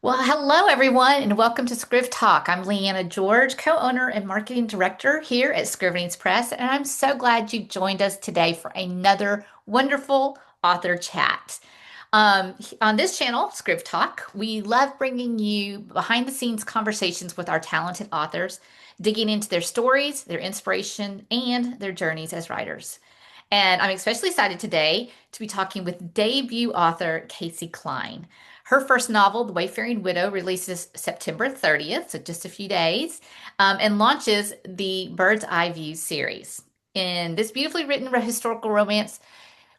Well, hello everyone, and welcome to ScrivTalk. I'm Leanna George, co-owner and marketing director here at Scrivenings Press, and I'm so glad you joined us today for another wonderful author chat. On this channel, ScrivTalk, we love bringing you behind-the-scenes conversations with our talented authors, digging into their stories, their inspiration, and their journeys as writers. And I'm especially excited today to be talking with debut author Casey Cline. Her first novel, The Wayfaring Widow, releases September 30th, so just a few days, and launches the Bird's Eye View series. In this beautifully written historical romance,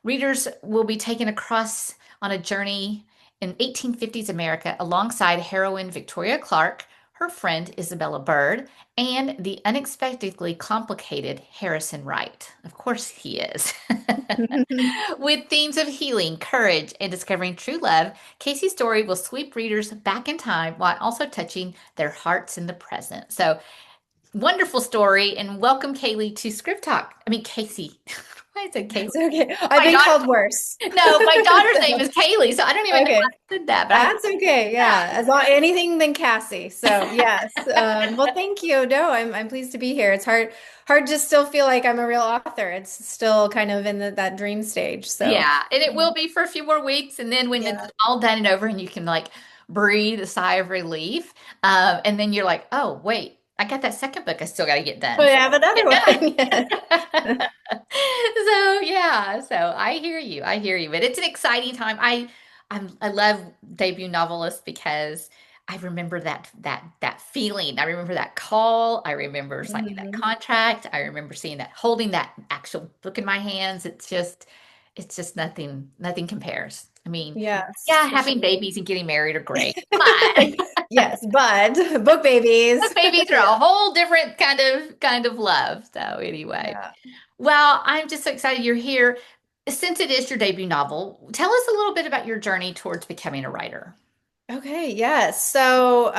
readers will be taken across on a journey in 1850s America alongside heroine Victoria Clarke, her friend Isabella Bird, and the unexpectedly complicated Harrison Wright. Of course, he is. With themes of healing, courage, and discovering true love, Casey's story will sweep readers back in time while also touching their hearts in the present. So, wonderful story, and welcome, Kaylee, to Script Talk. I mean, Casey. Why is it Kaylee? It's okay. I've My been daughter. called worse. No, my daughter's name is Kaylee, so I don't even know Okay. why I said that, but I That's okay. yeah. Yeah. As long anything than Cassie. So yes. Well, thank you. No, I'm pleased to be here. It's hard to still feel like I'm a real author. It's still kind of in that dream stage. So Yeah, and it will be for a few more weeks, and then when it's yeah. all done and over, and you can like breathe a sigh of relief, and then you're like, oh wait, I got that second book I still got to get done. We So have another get one. done. Yes. So yeah, so I hear you, but it's an exciting time. I love debut novelists because I remember that feeling. I remember that call. I remember signing that Mhm. contract. I remember seeing that, holding that actual book in my hands. It's just nothing compares. I mean, Yes, yeah, for sure. having babies and getting married are great. Come on. Yes, but book babies. Those babies are Yeah. a whole different kind of love. So anyway. Yeah. Well, I'm just so excited you're here. Since it is your debut novel, tell us a little bit about your journey towards becoming a writer. Okay, yes. So,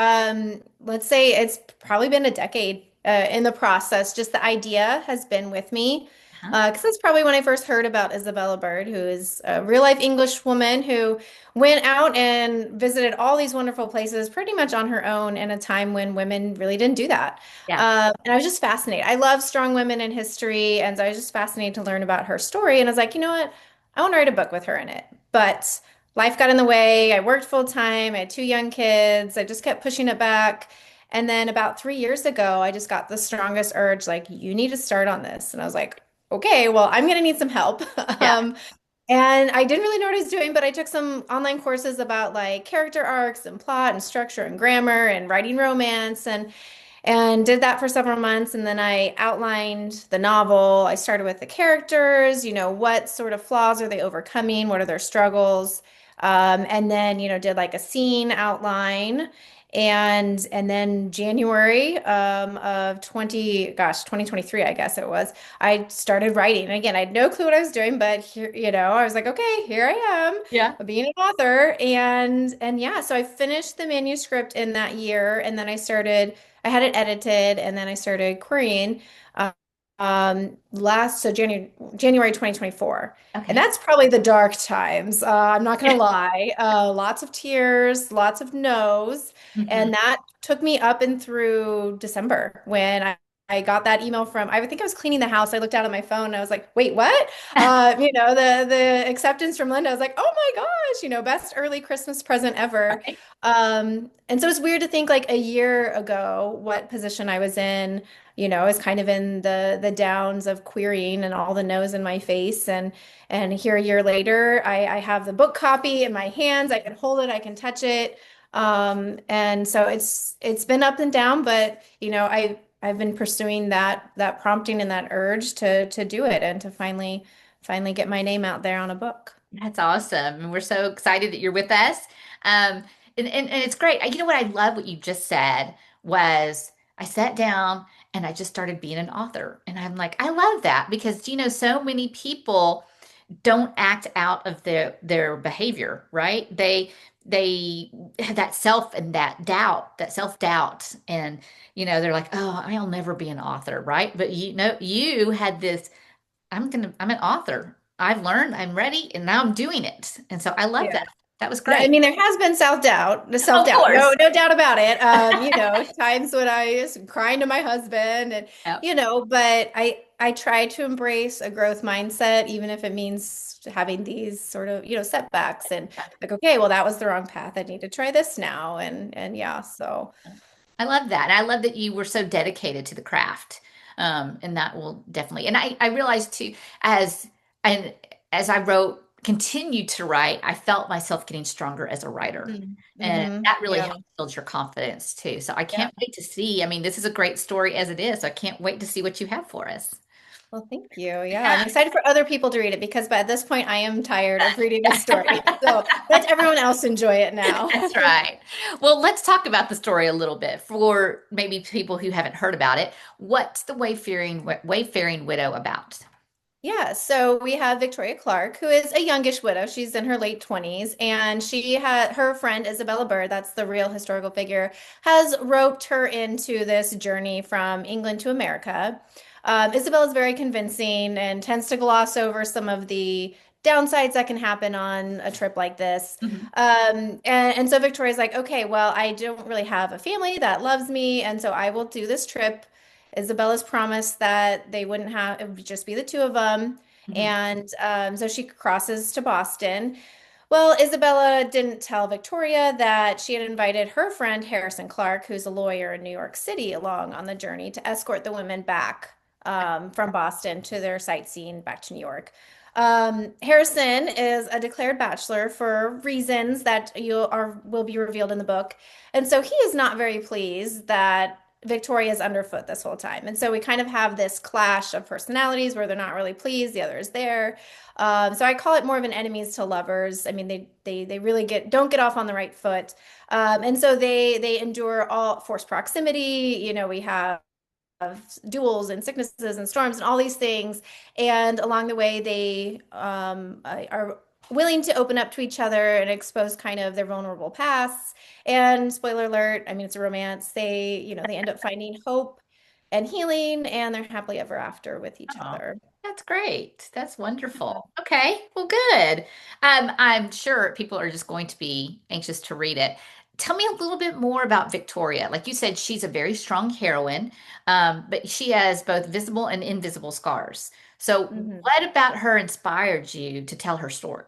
let's say it's probably been a decade in the process. Just the idea has been with me. Huh? Because that's probably when I first heard about Isabella Bird, who is a real life English woman who went out and visited all these wonderful places pretty much on her own in a time when women really didn't do that. Yeah. And I was just fascinated. I love strong women in history, and so I was just fascinated to learn about her story. And I was like, you know what? I want to write a book with her in it. But life got in the way. I worked full time. I had two young kids. I just kept pushing it back. And then about 3 years ago, I just got the strongest urge, like, you need to start on this. And I was like, okay, well, I'm going to need some help. Yeah. Um, and I didn't really know what I was doing, but I took some online courses about like character arcs and plot and structure and grammar and writing romance and did that for several months. And then I outlined the novel. I started with the characters, what sort of flaws are they overcoming? What are their struggles? And then, did like a scene outline. And then January of 2023, I guess it was, I started writing. And again, I had no clue what I was doing, but here, I was like, okay, here I Yeah. am, being an author. And yeah, so I finished the manuscript in that year, and then I had it edited, and then I started querying so January 2024. And Okay. that's probably the dark times. I'm not gonna lie. Lots of tears, lots of no's. Hmm. And that took me up and through December when I got that email from, I think I was cleaning the house. I looked out at my phone and I was like, wait, what? The acceptance from Linda. I was like, oh my gosh, best early Christmas present ever. Right. And so it's weird to think like a year ago what position I was in, is kind of in the downs of querying and all the no's in my face. And here a year later, I have the book copy in my hands. I can hold it, I can touch it. And so it's been up and down, but I've been pursuing that prompting and that urge to do it and to finally get my name out there on a book. That's awesome. And we're so excited that you're with us. Um, and it's great. You know what I love what you just said was I sat down and I just started being an author. And I'm like, I love that because, so many people don't act out of their behavior, right? They have that self and that self-doubt. And, they're like, oh, I'll never be an author, right? But you had this, I'm an author. I've learned, I'm ready, and now I'm doing it. And so I love Yeah. that. That was I great. mean, there has been Of self-doubt, course. no doubt about it. Times when I was crying to my husband and, Yep. but I try to embrace a growth mindset, even if it means having these sort of, setbacks and like, okay, well, that was the wrong path. I need to try this now. And yeah, so. I love that. And I love that you were so dedicated to the craft. And that will definitely, and I realized too, as and as I wrote, continued to write, I felt myself getting stronger as a writer. And Mm-hmm. that really Yeah. helps build your confidence too. So I Yeah. can't wait to see. I mean, this is a great story as it is. So I can't wait to see what you have for us. Well, thank you. Yeah, Yeah, I'm excited for other people to read it because by this point I am tired of reading this story. yeah. So let everyone else enjoy it now. That's right. Well, let's talk about the story a little bit for maybe people who haven't heard about it. What's the Wayfaring Widow about? Yeah, so we have Victoria Clarke, who is a youngish widow. She's in her late 20s, and she had her friend Isabella Bird, that's the real historical figure, has roped her into this journey from England to America. Isabella's very convincing and tends to gloss over some of the downsides that can happen on a trip like this. Mhm. And so Victoria's like, okay, well, I don't really have a family that loves me, and so I will do this trip. Isabella's promised that they wouldn't have, it would just be the two of them. Mhm. And so she crosses to Boston. Well, Isabella didn't tell Victoria that she had invited her friend Harrison Clarke, who's a lawyer in New York City, along on the journey to escort the women back from Boston to their sightseeing back to New York. Harrison is a declared bachelor for reasons that will be revealed in the book. And so he is not very pleased that Victoria is underfoot this whole time. And so we kind of have this clash of personalities where they're not really pleased, the other is there. So I call it more of an enemies to lovers. I mean, they really don't get off on the right foot. And so they endure all forced proximity. We have duels and sicknesses and storms and all these things. And along the way, they are willing to open up to each other and expose kind of their vulnerable pasts. And spoiler alert, I mean, it's a romance. They end up finding hope and healing, and they're happily ever after with each Oh, other. that's great. That's wonderful. Okay, well, good. I'm sure people are just going to be anxious to read it. Tell me a little bit more about Victoria. Like you said, she's a very strong heroine, but she has both visible and invisible scars. So, Mhm. what about her inspired you to tell her story?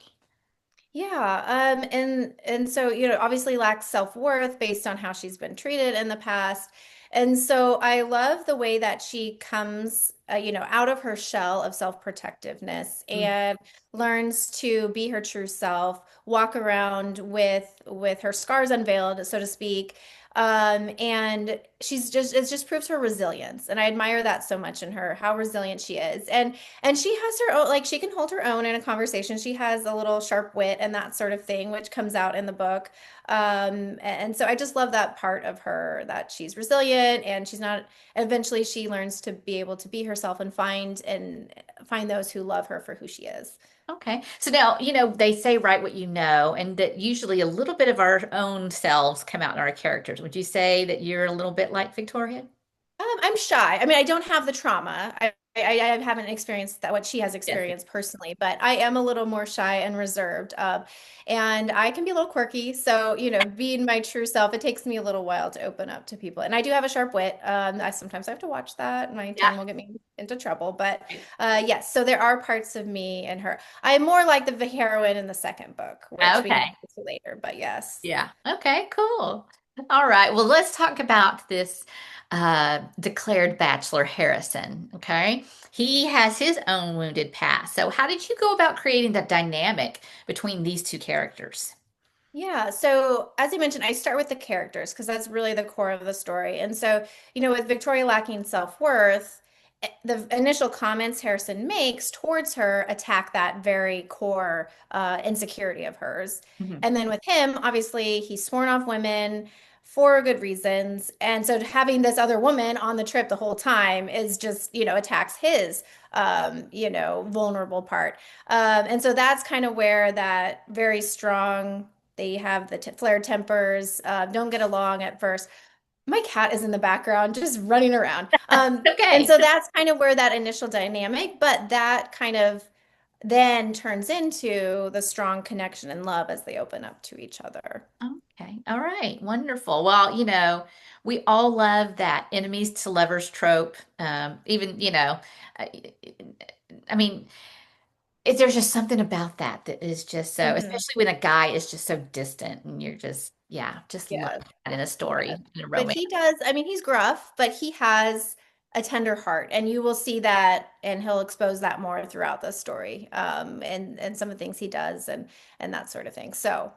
Yeah, and so, obviously lacks self-worth based on how she's been treated in the past. And so I love the way that she comes, out of her shell of self-protectiveness Mm. and learns to be her true self, walk around with her scars unveiled, so to speak. And it just proves her resilience. And I admire that so much in her, how resilient she is. And she has her own, like she can hold her own in a conversation. She has a little sharp wit and that sort of thing, which comes out in the book. And so I just love that part of her that she's resilient and she's not, eventually she learns to be able to be herself and find those who love her for who she is. Okay. So now, they say write what you know, and that usually a little bit of our own selves come out in our characters. Would you say that you're a little bit like Victoria? I'm shy. I mean, I don't have the trauma. I haven't experienced that what she has Yes. experienced personally, but I am a little more shy and reserved. And I can be a little quirky. So, being my true self, it takes me a little while to open up to people. And I do have a sharp wit. I sometimes have to watch that. My Yeah. tongue will get me into trouble. But yes, so there are parts of me and her. I'm more like the heroine in the second book, which we can Okay. get to later. But yes. Yeah. Okay, cool. All right. Well, let's talk about this declared bachelor, Harrison. Okay. He has his own wounded past. So, how did you go about creating the dynamic between these two characters? Yeah, so as I mentioned, I start with the characters because that's really the core of the story. And so, with Victoria lacking self-worth, the initial comments Harrison makes towards her attack that very core insecurity of hers. Mhm. And then with him, obviously, he's sworn off women for good reasons. And so having this other woman on the trip the whole time is just, attacks his, vulnerable part. And so that's kind of where that very strong they have the flared tempers, don't get along at first. My cat is in the background just running around. And Okay. so that's kind of where that initial dynamic, but that kind of then turns into the strong connection and love as they open up to each other. Okay. All right. Wonderful. Well, we all love that enemies to lovers trope. Even, I, I mean, there's just something about that is just so, Hmm. especially when a guy is just so distant and you're just, yeah, just love Yes. that in a Yes. story, in a But romance. he does, I mean, he's gruff, but he has a tender heart, and you will see that, and he'll expose that more throughout the story, and some of the things he does, and that sort of thing. So,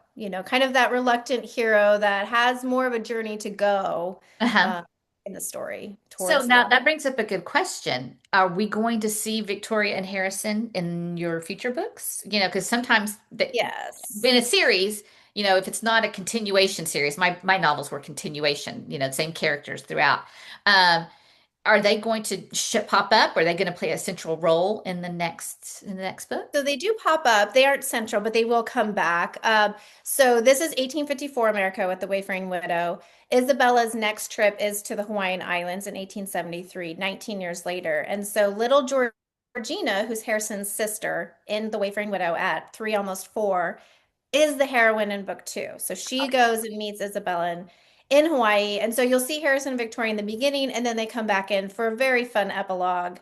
kind of that reluctant hero that has more of a journey to go, Uh-huh. uh, in the story So towards now love. that brings up a good question. Are we going to see Victoria and Harrison in your future books? Because sometimes Yes. in a series, if it's not a continuation series, my novels were continuation, the same characters throughout. Um, are they going to pop up? Are they going to play a central role in the next book? So they do pop up. They aren't central, but they will come back. So this is 1854 America with the Wayfaring Widow. Isabella's next trip is to the Hawaiian Islands in 1873, 19 years later. And so little Georgina, who's Harrison's sister in The Wayfaring Widow at 3, almost 4, is the heroine in book 2. So she goes and meets Isabella in Hawaii. And so you'll see Harrison and Victoria in the beginning, and then they come back in for a very fun epilogue,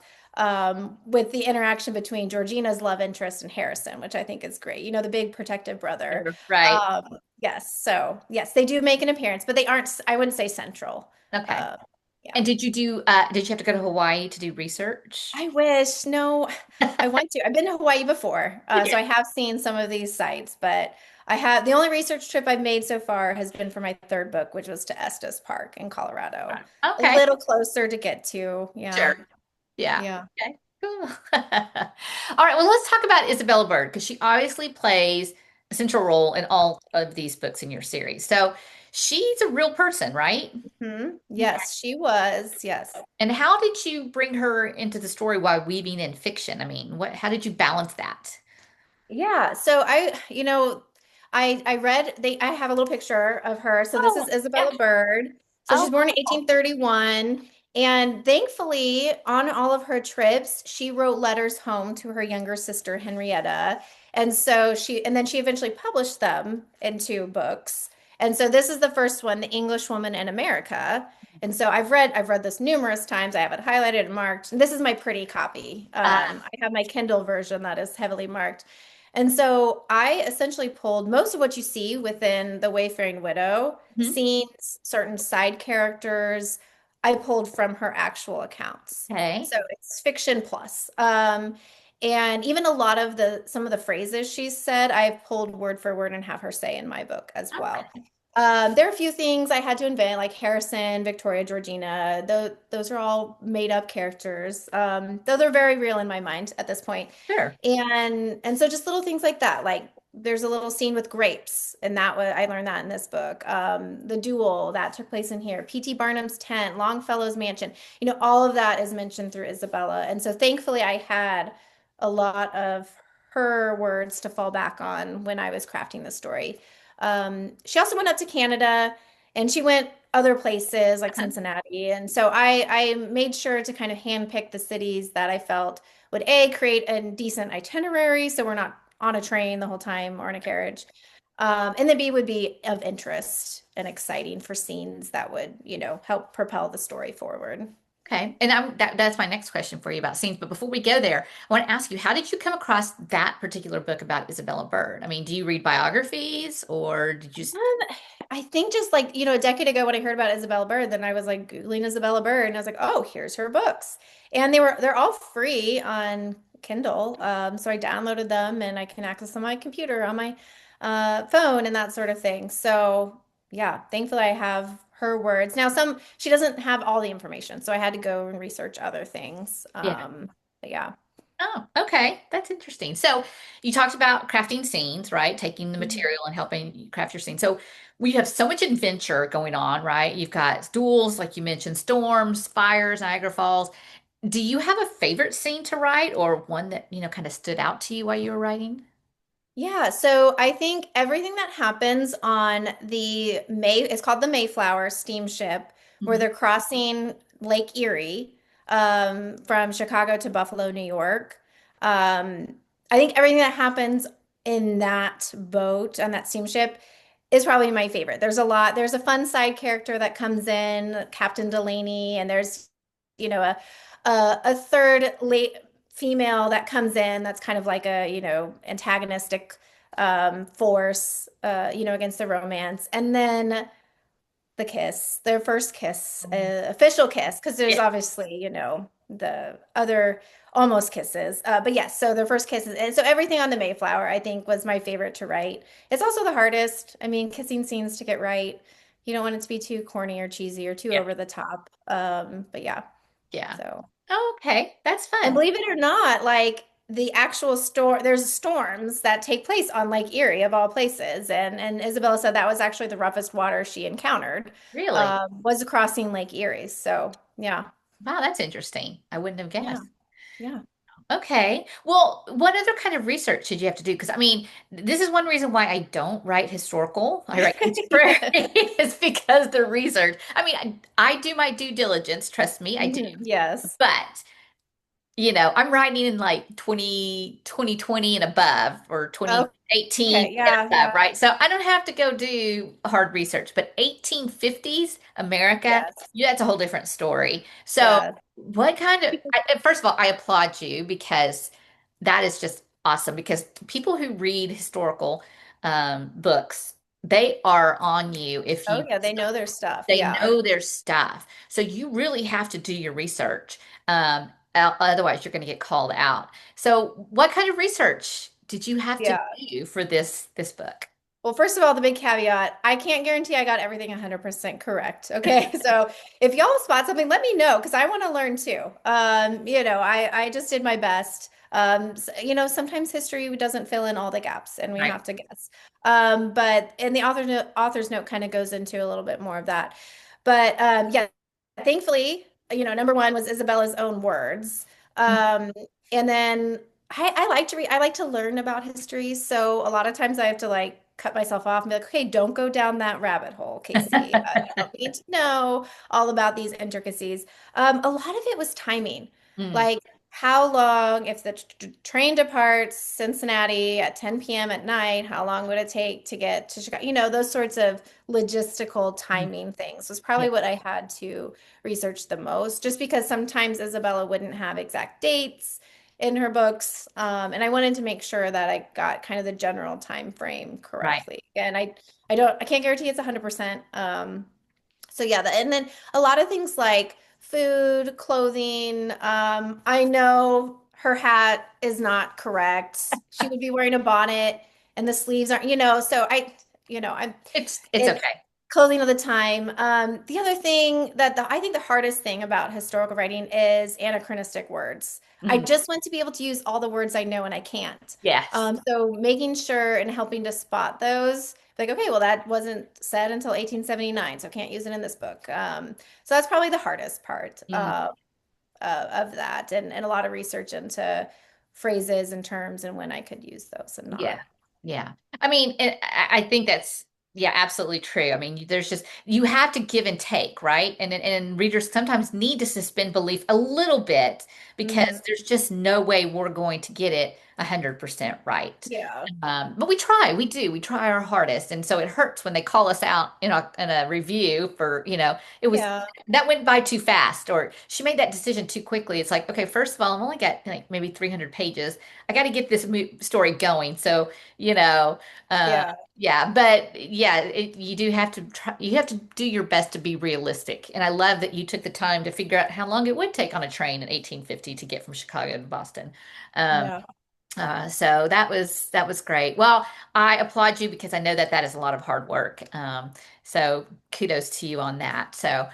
with the interaction between Georgina's love interest and Harrison, which I think is great. The big protective brother. Sure. Right. Yes. So, yes, they do make an appearance, but they aren't, I wouldn't say central. Okay. Uh, yeah. And did you have to go to Hawaii to do research? I wish. No, I want to. I've been to Hawaii before, so I have seen some of these sites, but the only research trip I've made so far has been for my third book, which was to Estes Park in Colorado. A Okay. little closer to get to. Yeah. Sure. Yeah. Yeah. Okay. Cool. All right. Well, let's talk about Isabella Bird because she obviously plays a central role in all of these books in your series. So she's a real person, right? Okay. Yes, she was. Yes. And how did you bring her into the story while weaving in fiction? I mean, how did you balance that? Yeah, so I read I have a little picture of her. So this Oh, is yeah. Isabella Bird. So Oh, she's born in cool. 1831, and thankfully on all of her trips she wrote letters home to her younger sister Henrietta. And then she eventually published them into books. And so this is the first one, The English Woman in America. And so I've read this numerous times. I have it highlighted and marked. And this is my pretty copy. I have my Kindle version that is heavily marked. And so I essentially pulled most of what you see within The Wayfaring Widow, mhm. scenes, certain side characters, I pulled from her actual accounts. Okay. So it's fiction plus. And even a lot of some of the phrases she said, I've pulled word for word and have her say in my book as well. Okay. There are a few things I had to invent, like Harrison, Victoria, Georgina. Those are all made up characters, though they're very real in my mind at this point. Sure. And so just little things like that, like there's a little scene with grapes, and I learned that in this book. The duel that took place in here, P.T. Barnum's tent, Longfellow's mansion. All of that is mentioned through Isabella, and so thankfully I had a lot of her words to fall back on when I was crafting the story. She also went up to Canada, and she went other places like Uh-huh. Cincinnati. And so I made sure to kind of handpick the cities that I felt would A, create a decent itinerary so we're not on a train the whole time or in a carriage. And then B, would be of interest and exciting for scenes that would, help propel the story forward. Okay. And that's my next question for you about scenes. But before we go there, I want to ask you, how did you come across that particular book about Isabella Bird? I mean, do you read biographies or did you just, I think just like, a decade ago when I heard about Isabella Bird, then I was like Googling Isabella Bird, and I was like, oh, here's her books. And they're all free on Kindle. So I downloaded them and I can access them on my computer, on my phone and that sort of thing. So yeah, thankfully I have her words. Now she doesn't have all the information, so I had to go and research other things. yeah. But yeah. Oh, okay. That's interesting. So you talked about crafting scenes, right? Taking the Mhm. material and helping you craft your scene. So we have so much adventure going on, right? You've got duels, like you mentioned, storms, fires, Niagara Falls. Do you have a favorite scene to write or one that, kind of stood out to you while you were writing? Yeah, so I think everything that happens on it's called the Mayflower steamship, where Mhm. they're crossing Lake Erie, from Chicago to Buffalo, New York. Um, I think everything that happens in that boat on that steamship is probably my favorite. There's a lot. There's a fun side character that comes in, Captain Delaney, and there's, a third late female that comes in that's kind of like a, antagonistic force, against the romance. And then the kiss, their first kiss, official kiss, because there's Yeah. obviously, the other almost kisses. But yes, so their first kisses. And so everything on the Mayflower, I think, was my favorite to write. It's also the hardest. I mean, kissing scenes to get right. You don't want it to be too corny or cheesy or too Yeah. over the top. But yeah, Yeah. so. Oh, okay. That's And fun. believe it or not, like the actual storm, there's storms that take place on Lake Erie of all places. And Isabella said that was actually the roughest water she encountered, Really? was crossing Lake Erie. So yeah, Wow, that's interesting. I wouldn't have yeah, guessed. yeah. Okay. Well, what other kind of research did you have to do? Because I mean, this is one reason why I don't write historical. I write contemporary is because the research. I mean, I do my due diligence, trust me, I do. Mhm. Yes. But I'm writing in like 2020 and above or Okay. 2018 and Yeah. above, Yeah. right? So I don't have to go do hard research, but 1850s America, Yes. yeah, that's a whole different story. So Yes. what kind of, first of all, I applaud you because that is just awesome because people who read historical books, they are on you if Oh you yeah, they know their stuff. they Yeah. know their stuff. So you really have to do your research. Otherwise, you're going to get called out. So what kind of research did you have to Yeah. do for this book? Well, first of all, the big caveat, I can't guarantee I got everything 100% correct. Okay. So if y'all spot something, let me know because I want to learn too. I just did my best. Sometimes history doesn't fill in all the gaps and we Right. have to guess. But and the author's note kind of goes into a little bit more of that. But yeah, thankfully, number one was Isabella's own words. Um, and then I like to read, I like to learn about history. So a lot of times I have to like cut myself off and be like, okay, don't go down that rabbit hole, Casey. You don't need to know all about these intricacies. A lot of it was timing. Mm, Like how long, if the train departs Cincinnati at 10 p.m. at night, how long would it take to get to Chicago? Those sorts of logistical mm, timing things was yeah, probably what I had to research the most, just because sometimes Isabella wouldn't have exact dates in her books. And I wanted to make sure that I got kind of the general time frame right. correctly. And I can't guarantee it's 100%. So yeah, and then a lot of things like food, clothing. I know her hat is not correct. She would be wearing a bonnet and the sleeves aren't, so I'm It's it's okay. clothing of the time. The other thing that I think the hardest thing about historical writing is anachronistic words. I Mm, just want to be able to use all the words I know and I can't. yes. So making sure and helping to spot those, like, okay, well, that wasn't said until 1879, so I can't use it in this book. So that's probably the hardest part Mm, of that, and a lot of research into phrases and terms and when I could use those and yeah. not. Yeah. I mean, I think that's yeah, absolutely true. I mean, there's just you have to give and take, right? And readers sometimes need to suspend belief a little bit because Mhm. there's just no way we're going to get it 100% right. Yeah. But we try, we do, we try our hardest. And so it hurts when they call us out in a review for, it was Yeah. that went by too fast or she made that decision too quickly. It's like, okay, first of all, I've only got like maybe 300 pages. I got to get this story going. So, you know, uh, Yeah. yeah, but yeah, you do have to try, you have to do your best to be realistic. And I love that you took the time to figure out how long it would take on a train in 1850 to get from Chicago to Boston. Um, Yeah. so that was great. Well, I applaud you because I know that that is a lot of hard work. So kudos to you on that. So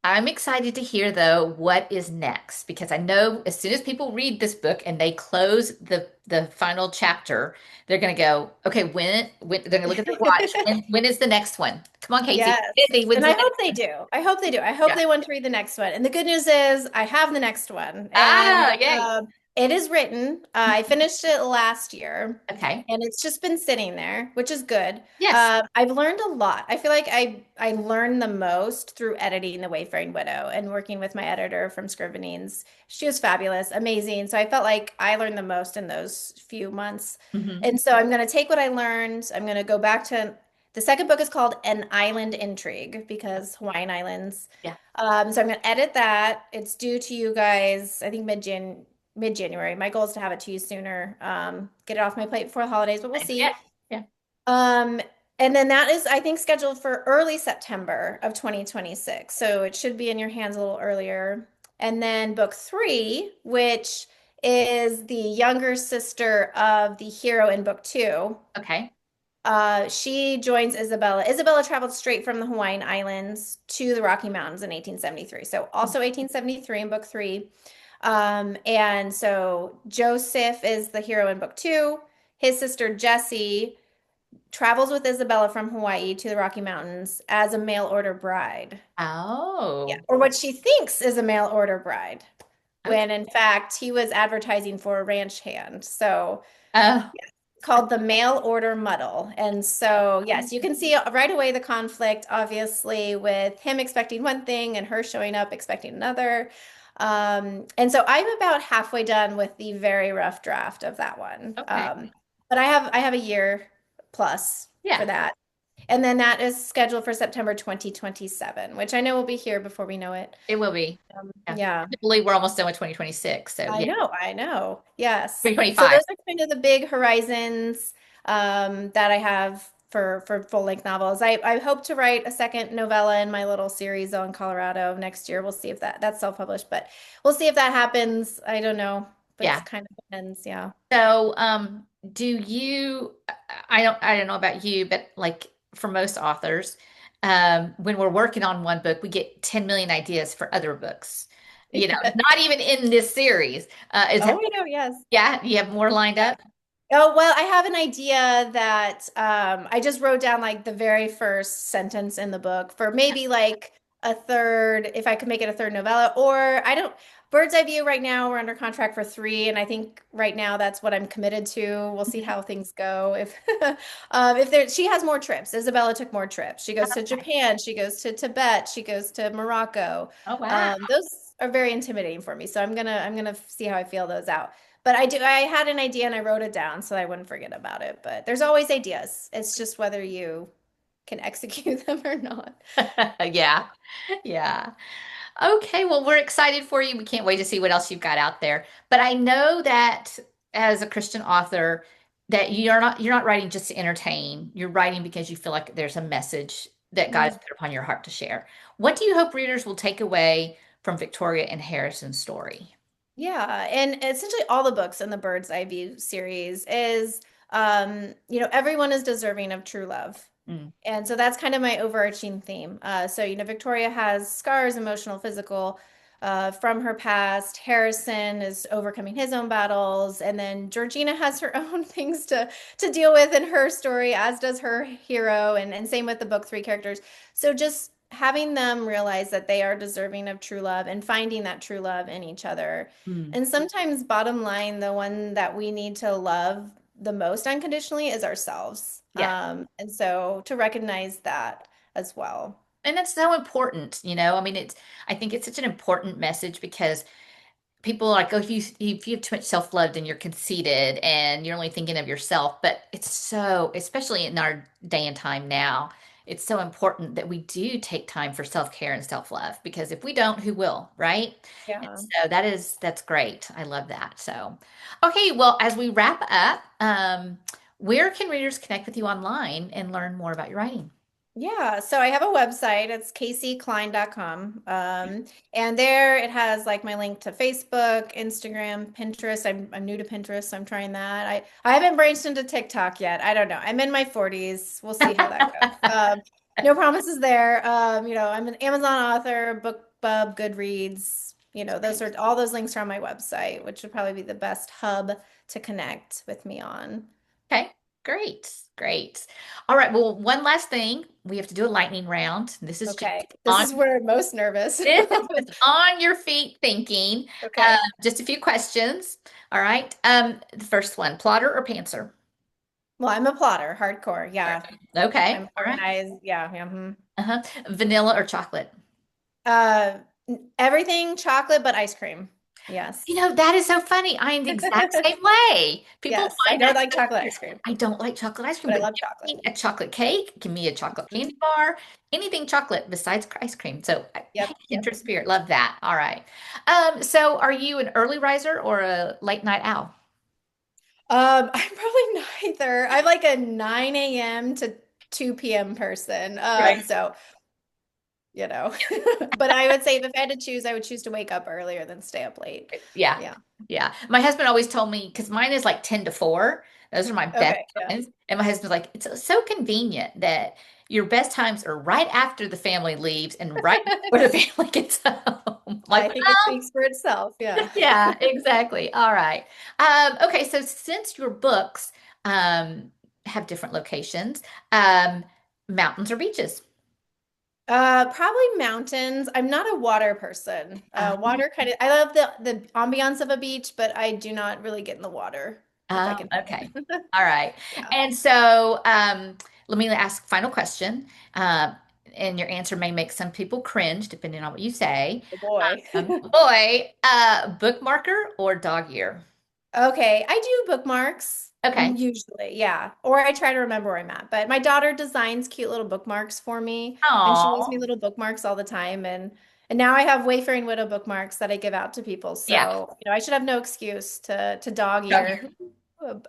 I'm excited to hear though what is next because I know as soon as people read this book and they close the final chapter, they're going to go, okay, when they're going to look at their watch. When is the next one? Come on, Casey. Yes. Casey, when's And the I next hope they one? do. I hope they do. I hope Yeah. they want to read the next one. And the good news is I have the next one. And Ah, yay. It is written. I finished it last year, Okay. and it's just been sitting there, which is good. Yes. I've learned a lot. I feel like I learned the most through editing The Wayfaring Widow and working with my editor from Scrivenings. She was fabulous, amazing. So I felt like I learned the most in those few months. Hmm. And so I'm going to take what I learned. I'm going to go back to the second book is called An Island Intrigue because Hawaiian Islands. Yeah. So I'm going to edit that. It's due to you guys, I think mid-January. My goal is to have it to you sooner. Get it off my plate before the holidays, but we'll Yeah. see. Yeah. Um, and then that is, I think, scheduled for early September of 2026. So it should be in your hands a little earlier. And then book three, which is the younger sister of the hero in book two. Okay. She joins Isabella. Isabella traveled straight from the Hawaiian Islands to the Rocky Mountains in 1873. So also 1873 in book three. And so Joseph is the hero in book two. His sister Jessie travels with Isabella from Hawaii to the Rocky Mountains as a mail order bride. Yeah, Oh, or what she thinks is a mail order bride, okay. when in fact he was advertising for a ranch hand. So Oh, called the mail order muddle. And so, yes, you can see right away the conflict, obviously, with him expecting one thing and her showing up expecting another. And so I'm about halfway done with the very rough draft of that one. okay. But I have a year plus for Yeah, that. And then that is scheduled for September 2027, which I know will be here before we know it. it will be. Yeah. Yeah. I believe we're almost done with 2026. So I yeah, know, I know. Yes. So 2025. those are kind of the big horizons that I have for full-length novels. I hope to write a second novella in my little series on Colorado next year. We'll see if that's self-published, but we'll see if that happens. I don't know. It's Yeah. kind of depends, yeah. So, do you, I don't know about you, but like for most authors, when we're working on one book, we get 10 million ideas for other books. Not even in this series. Is Oh, that, I know, yes. yeah, you have more lined up? Oh, well, I have an idea that I just wrote down like the very first sentence in the book for maybe like a third, if I could make it a third novella, or I don't, Bird's Eye View right now, we're under contract for three, and I think right now that's what I'm committed to. We'll see how things go. If there, she has more trips. Isabella took more trips. She goes to Okay. Japan, she goes to Tibet, she goes to Morocco. Oh, wow. Those are very intimidating for me, so I'm gonna see how I feel those out. But I had an idea and I wrote it down so I wouldn't forget about it. But there's always ideas. It's just whether you can execute them or not. Yeah. Yeah. Okay, well, we're excited for you. We can't wait to see what else you've got out there. But I know that as a Christian author, that you're not writing just to entertain. You're writing because you feel like there's a message that God has Mm. put upon your heart to share. What do you hope readers will take away from Victoria and Harrison's story? Yeah, and essentially all the books in the Bird's Eye View series is everyone is deserving of true love. Mm, And so that's kind of my overarching theme. Victoria has scars, emotional, physical, from her past. Harrison is overcoming his own battles, and then Georgina has her own things to deal with in her story, as does her hero, and same with the book three characters. So just having them realize that they are deserving of true love and finding that true love in each other. mm. And sometimes, bottom line, the one that we need to love the most unconditionally is ourselves. Yeah. And so to recognize that as well. And that's so important. I mean, I think it's such an important message because people are like, oh, if you have too much self-love, then you're conceited and you're only thinking of yourself. But it's so, especially in our day and time now, it's so important that we do take time for self-care and self-love because if we don't, who will, right? And Yeah. so that's great. I love that. So, okay, well, as we wrap up, where can readers connect with you online and learn more about your writing? Yeah, so I have a website. It's caseycline.com. And there it has like my link to Facebook, Instagram, Pinterest. I'm new to Pinterest, so I'm trying that. I haven't branched into TikTok yet. I don't know. I'm in my 40s. We'll see how that goes. No promises there. I'm an Amazon author, BookBub, Goodreads. Those are all those links are on my website, which would probably be the best hub to connect with me on. Okay, Great, great. All right. Well, one last thing. We have to do a lightning round. This is just Okay. This on is where I'm most nervous. this is just on your feet thinking. Okay. Just a few questions. All right. The first one, plotter or pantser? Well, I'm a plotter, hardcore. Yeah. Okay. I'm All right. organized. Yeah. Yeah. Uh-huh. Vanilla or chocolate? Uh, Everything chocolate but ice cream. You Yes. know, that is so funny. I am the exact same way. People Yes. I find don't that like so chocolate weird. ice cream, I don't like chocolate ice cream, but I but love give chocolate. me a chocolate cake, give me a chocolate Mhm. candy bar, anything chocolate besides ice cream. So, hey, Yep. Yep. kindred spirit, love that. All right. So are you an early riser or a late night owl? I'm probably neither. I'm like a 9 a.m. to 2 p.m. person. Right. So, you know, but I would say if I had to choose, I would choose to wake up earlier than stay up late. Yeah. Yeah. Yeah. My husband always told me, because mine is like 10 to 4. Those are my best Okay. Yeah. times. And my husband's like, it's so convenient that your best times are right after the family leaves and right before the family gets home. Like, I think it speaks for itself. Yeah. yeah, exactly. All right. Okay, so since your books have different locations, um, mountains or beaches? Probably mountains. I'm not a water person. Um, Water kind of, I love the ambiance of a beach, but I do not really get in the water if I can help okay. it. All right. Yeah. And so let me ask final question. And your answer may make some people cringe, depending on what you say. Oh boy. Boy, bookmarker or dog ear? Okay, I do bookmarks Okay. usually, yeah. Or I try to remember where I'm at. But my daughter designs cute little bookmarks for me, and she leaves me Oh, little bookmarks all the time. And now I have Wayfaring Widow bookmarks that I give out to people. yeah. So, I should have no excuse to dog Dog ear ear.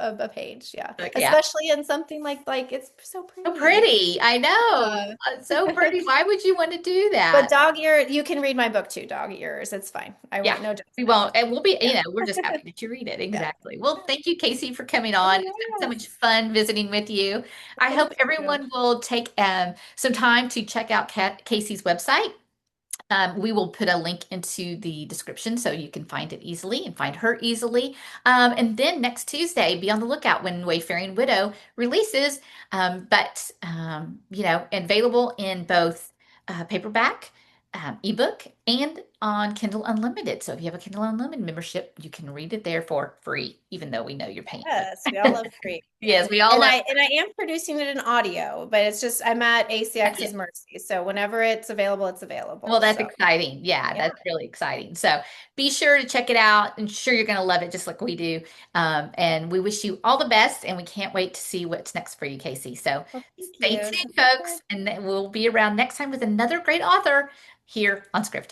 a page, yeah. Yeah. Especially in something like it's so So pretty. pretty. I know. Uh, So pretty. Why would you want to do but that? dog ear, you can read my book too, dog ears. It's fine. I Yeah, won't, no we judgment. won't. And we'll be, Yeah. we're just happy that you read it. Yeah. Exactly. Well, thank you, Casey, for coming Oh, on. It's been so much yes. fun visiting with you. I hope Thank you. everyone will take some time to check out Casey's website. We will put a link into the description so you can find it easily and find her easily. And then next Tuesday, be on the lookout when Wayfaring Widow releases. Available in both paperback, ebook, and on Kindle Unlimited. So if you have a Kindle Unlimited membership, you can read it there for free, even though we know you're paying for Yes, we all it. love free. Yeah. Yes, we all And love. I am producing it in audio, but it's just I'm at ACX's mercy. So whenever it's available, it's Well, available. that's So exciting. Yeah, yeah. that's really exciting. So be sure to check it out. I'm sure you're going to love it just like we do. And we wish you all the best, and we can't wait to see what's next for you, Casey. So Well, thank stay you. tuned, folks, and then we'll be around next time with another great author here on Script Talk.